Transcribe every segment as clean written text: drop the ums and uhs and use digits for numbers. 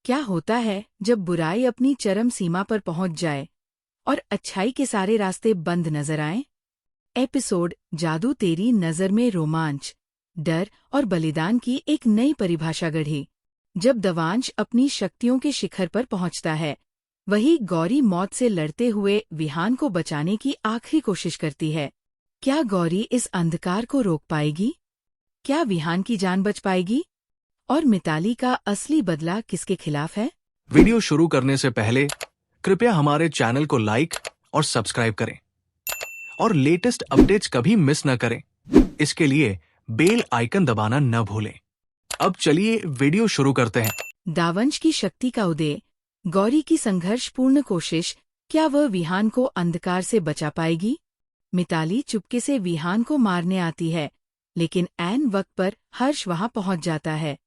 क्या होता है जब बुराई अपनी चरम सीमा पर पहुंच जाए और अच्छाई के सारे रास्ते बंद नजर आएं? एपिसोड जादू तेरी नजर में रोमांच, डर और बलिदान की एक नई परिभाषा गढ़ी। जब दवांश अपनी शक्तियों के शिखर पर पहुंचता है, वही गौरी मौत से लड़ते हुए विहान को बचाने की आखिरी कोशिश करती है। क्या गौरी इस अंधकार को रोक पाएगी? क्या विहान की जान बच पाएगी? और मिताली का असली बदला किसके खिलाफ है? वीडियो शुरू करने से पहले कृपया हमारे चैनल को लाइक और सब्सक्राइब करें और लेटेस्ट अपडेट्स कभी मिस न करें। इसके लिए बेल आइकन दबाना न भूलें। अब चलिए वीडियो शुरू करते हैं। दावंश की शक्ति का उदय, गौरी की संघर्षपूर्ण कोशिश, क्या वह विहान को अंधकार से बचा पाएगी? मिताली चुपके से विहान को मारने आती है, लेकिन ऐन वक्त पर हर्ष वहां पहुंच जाता है।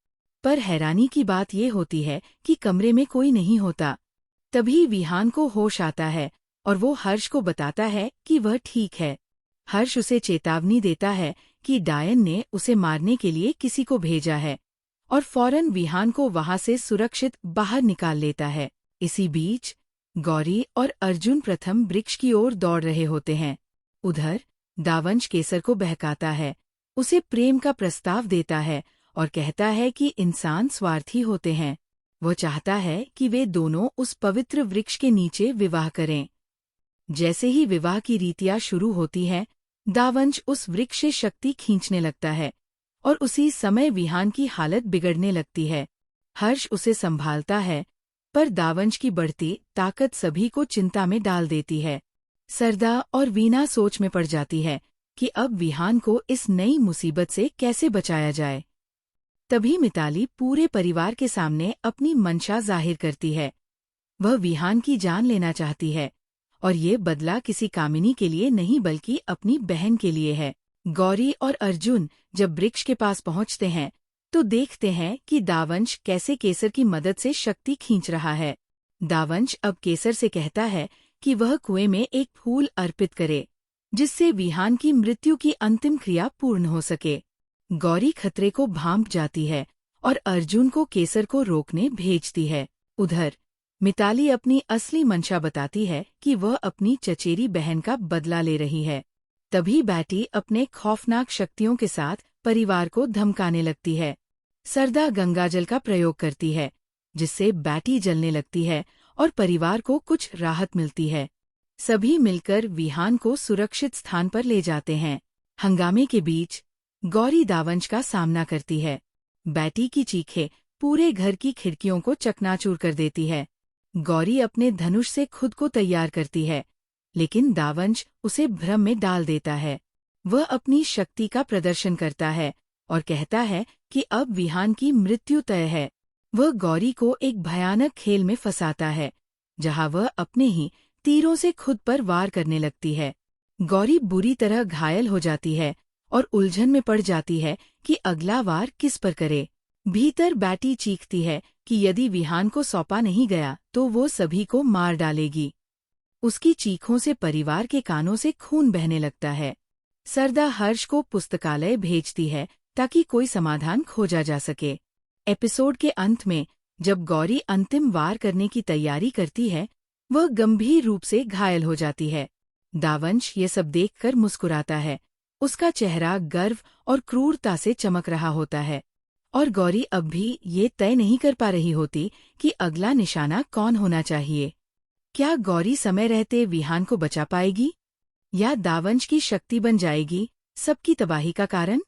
पर हैरानी की बात यह होती है कि कमरे में कोई नहीं होता। तभी विहान को होश आता है और वो हर्ष को बताता है कि वह ठीक है। हर्ष उसे चेतावनी देता है कि डायन ने उसे मारने के लिए किसी को भेजा है और फौरन विहान को वहां से सुरक्षित बाहर निकाल लेता है। इसी बीच गौरी और अर्जुन प्रथम वृक्ष की ओर दौड़ रहे होते हैं। उधर दावंश केसर को बहकाता है, उसे प्रेम का प्रस्ताव देता है और कहता है कि इंसान स्वार्थी होते हैं। वो चाहता है कि वे दोनों उस पवित्र वृक्ष के नीचे विवाह करें। जैसे ही विवाह की रीतियां शुरू होती हैं, दावंश उस वृक्ष से शक्ति खींचने लगता है और उसी समय विहान की हालत बिगड़ने लगती है। हर्ष उसे संभालता है, पर दावंश की बढ़ती ताकत सभी को चिंता में डाल देती है। सरदा और वीना सोच में पड़ जाती है कि अब विहान को इस नई मुसीबत से कैसे बचाया जाए। तभी मिताली पूरे परिवार के सामने अपनी मंशा जाहिर करती है। वह विहान की जान लेना चाहती है और ये बदला किसी कामिनी के लिए नहीं बल्कि अपनी बहन के लिए है। गौरी और अर्जुन जब वृक्ष के पास पहुंचते हैं तो देखते हैं कि दावंश कैसे केसर की मदद से शक्ति खींच रहा है। दावंश अब केसर से कहता है कि वह कुएं में एक फूल अर्पित करे, जिससे विहान की मृत्यु की अंतिम क्रिया पूर्ण हो सके। गौरी खतरे को भांप जाती है और अर्जुन को केसर को रोकने भेजती है। उधर मिताली अपनी असली मंशा बताती है कि वह अपनी चचेरी बहन का बदला ले रही है। तभी बैटी अपने खौफनाक शक्तियों के साथ परिवार को धमकाने लगती है। सरदा गंगाजल का प्रयोग करती है, जिससे बैटी जलने लगती है और परिवार को कुछ राहत मिलती है। सभी मिलकर विहान को सुरक्षित स्थान पर ले जाते हैं। हंगामे के बीच गौरी दावंश का सामना करती है। बैटी की चीखें पूरे घर की खिड़कियों को चकनाचूर कर देती है। गौरी अपने धनुष से खुद को तैयार करती है, लेकिन दावंश उसे भ्रम में डाल देता है। वह अपनी शक्ति का प्रदर्शन करता है और कहता है कि अब विहान की मृत्यु तय है। वह गौरी को एक भयानक खेल में फंसाता है, जहां वह अपने ही तीरों से खुद पर वार करने लगती है। गौरी बुरी तरह घायल हो जाती है और उलझन में पड़ जाती है कि अगला वार किस पर करे। भीतर बैटी चीखती है कि यदि विहान को सौंपा नहीं गया तो वो सभी को मार डालेगी। उसकी चीखों से परिवार के कानों से खून बहने लगता है। सरदा हर्ष को पुस्तकालय भेजती है ताकि कोई समाधान खोजा जा सके। एपिसोड के अंत में जब गौरी अंतिम वार करने की तैयारी करती है, वह गंभीर रूप से घायल हो जाती है। दावंश ये सब देखकर मुस्कुराता है। उसका चेहरा गर्व और क्रूरता से चमक रहा होता है और गौरी अब भी ये तय नहीं कर पा रही होती कि अगला निशाना कौन होना चाहिए। क्या गौरी समय रहते विहान को बचा पाएगी या दावंश की शक्ति बन जाएगी सबकी तबाही का कारण?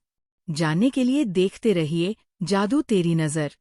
जानने के लिए देखते रहिए जादू तेरी नजर।